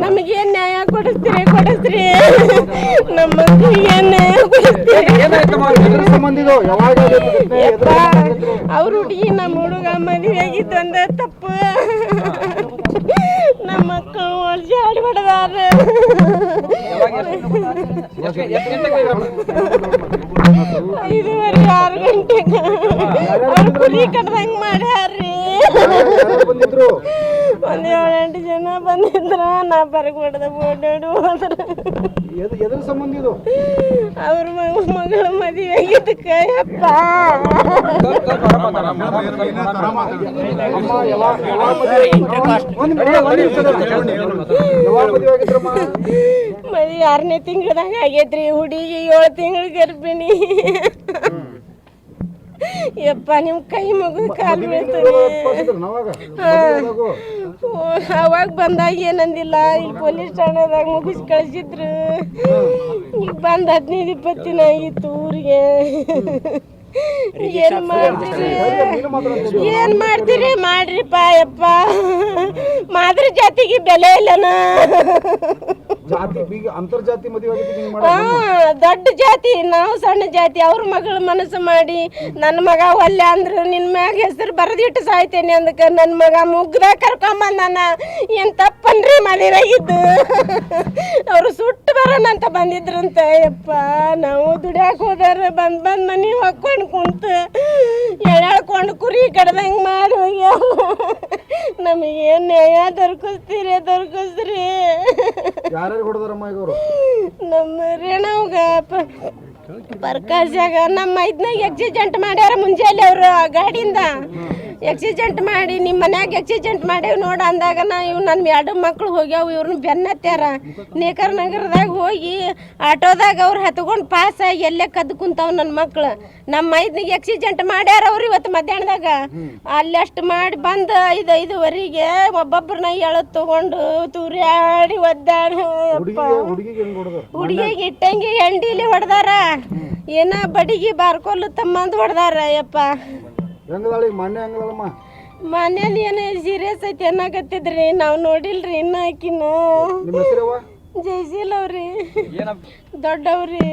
ನಮಗೇನ್ ನ್ಯಾಯ ಕೊಡಿಸ್ತೀರಿ ನಮ್ಮ ಮಕ್ಕಳಿಗೆ ನ್ಯಾಯ ಅವ್ರ ಹುಡುಗಿ ನಮ್ಮ ಹುಡುಗ ಮದುವೆ ಆಗಿದ್ದು ಅಂದ ತಪ್ಪು ನಮ್ಮ ಮಕ್ಕಳು ಒಳ್ಸಾಡಿ ಬಿಡದಾರ 5:30 6 ಗಂಟೆಗೆ ಅವ್ರು ಕುರಿ ಕಟ್ದಂಗ ಮಾಡ್ಯಾರ್ರಿ ಒಂದ್ 7-8 ಜನ ಬಂದಿದ್ರ ನಾ ಬರಗಡ್ದ ಓಡಾಡು ಹೋದ್ರ ಅವ್ರ ಮಗಳ ಮದುವೆ ಆಗಿದ್ದಕ್ಕ ಯಪ್ಪ ಮದುವೆ 6ನೇ ತಿಂಗಳದಾಗ ಆಗೈತ್ರಿ ಹುಡುಗಿ 7 ತಿಂಗಳ ಗರ್ಭಿಣಿ ಯಪ್ಪ ನಿಮ್ ಕೈ ಮುಗಿದು ಕಾಲು ಬೀಳ್ತದೆ ಅವಾಗ ಬಂದಾಗ ಏನಂದಿಲ್ಲ ಇಲ್ಲಿ ಪೊಲೀಸ್ ಠಾಣೆದಾಗ ಮುಗಿಸಿ ಕಳಿಸಿದ್ರು ಈಗ ಬಂದ್ 15-20 ದಿನ ಆಗಿತ್ತು ಊರಿಗೆ ಏನ್ ಮಾಡ್ತೀರಿ ಮಾಡ್ರಿಪ್ಪ ಯಪ್ಪ ಮಾದರಿ ಜಾತಿಗೆ ಬೆಲೆ ಇಲ್ಲನ ದೊಡ್ಡ ಜಾತಿ ನಾವು ಸಣ್ಣ ಜಾತಿ ಅವ್ರ ಮಗಳ ಮನಸ್ಸು ಮಾಡಿ ನನ್ನ ಮಗ ಒಲ್ಲೆ ಅಂದ್ರು ನಿನ್ ಮ್ಯಾಗ ಹೆಸರು ಬರದಿಟ್ಟು ಸಾಯ್ತೇನೆ ಅಂದಕ್ಕೆ ನನ್ನ ಮಗ ಮುಗ್ದಾಗ ಕರ್ಕೊಂಬಂದ ನಾನು ಏನ್ ತಪ್ಪನ್ರಿ ಮದುವೆಯಾಗಿದ್ದು ಅವ್ರು ಸುಟ್ಟು ಬರೋಣ ಅಂತ ಬಂದಿದ್ರಂತ ಯಪ್ಪ ನಾವು ದುಡ್ಯಾಕ ಹೋದಾರ ಬಂದ್ ಮನಿ ಹೊಕ್ಕೊಂಡು ಕುಂತು ಎಳ್ಕೊಂಡು ಕುರಿ ಕಡ್ದಂಗೆ ಮಾಡಿ ಹೋಗ್ಯಾವ ನಮಗೇನ್ ನ್ಯಾಯ ದೊರಕಿಸ್ರಿ ನಮ್ಮ ರೇಣವ್ಗ ಪ್ರಕಾಶಾಗ ನಮ್ಮ ಐದ್ನಾಗ ಆಕ್ಸಿಡೆಂಟ್ ಮಾಡ್ಯಾರ ಮುಂಜಾನೆ ಅವರು ಗಾಡಿಯಿಂದ ಆಕ್ಸಿಡೆಂಟ್ ಮಾಡಿ ನಿಮ್ಮ ಮನ್ಯಾಗ ಆಕ್ಸಿಡೆಂಟ್ ಮಾಡ್ಯಾವ ನೋಡ ಅಂದಾಗ ಇವ್ ನನ್ನ 2 ಮಕ್ಳು ಹೋಗ್ಯಾವ ಇವ್ರನ್ನ ಬೆನ್ನತ್ತಾರ ನೇಕಾರ ನಗರದಾಗ ಹೋಗಿ ಆಟೋದಾಗ ಅವ್ರು ಹತ್ಕೊಂಡು ಪಾಸ್ ಆಗಿ ಎಲ್ಲೇ ಕದ್ದು ಕುಂತಾವ್ ನನ್ನ ಮಕ್ಳು ನಮ್ಮ ಐದ್ನಿಗೆ ಆಕ್ಸಿಡೆಂಟ್ ಮಾಡ್ಯಾರ ಅವ್ರು ಇವತ್ತು ಮಧ್ಯಾಹ್ನದಾಗ ಅಲ್ಲಿ ಅಷ್ಟು ಮಾಡಿ ಬಂದು 5:05ವರೆಗೆ ಒಬ್ಬೊಬ್ಬರನ್ನ ಎಳದ್ ತಗೊಂಡು ತೂರ್ಯಾಡಿ ಒದ್ದಾಡಿ ಹುಡುಗಿಗೆ ಇಟ್ಟಂಗಿ ಹೆಂಡಿಲಿ ಹೊಡೆದಾರ ಏನ ಬಡಿಗೆ ಬಾರ್ಕೊಲ್ಲು ತಮ್ಮಂದು ಹೊಡೆದಾರ ಯಪ್ಪ ಮನೇಲಿ ಏನ ಸೀರಿಯಸ್ ಐತಿ ಏನಾಗತ್ತಿದ್ರಿ ನಾವ್ ನೋಡಿಲ್ರಿ ಇನ್ನ ಆಕಿನ ಜೈಸಿಲ್ ಅವ್ರಿ ದೊಡ್ಡವ್ರಿ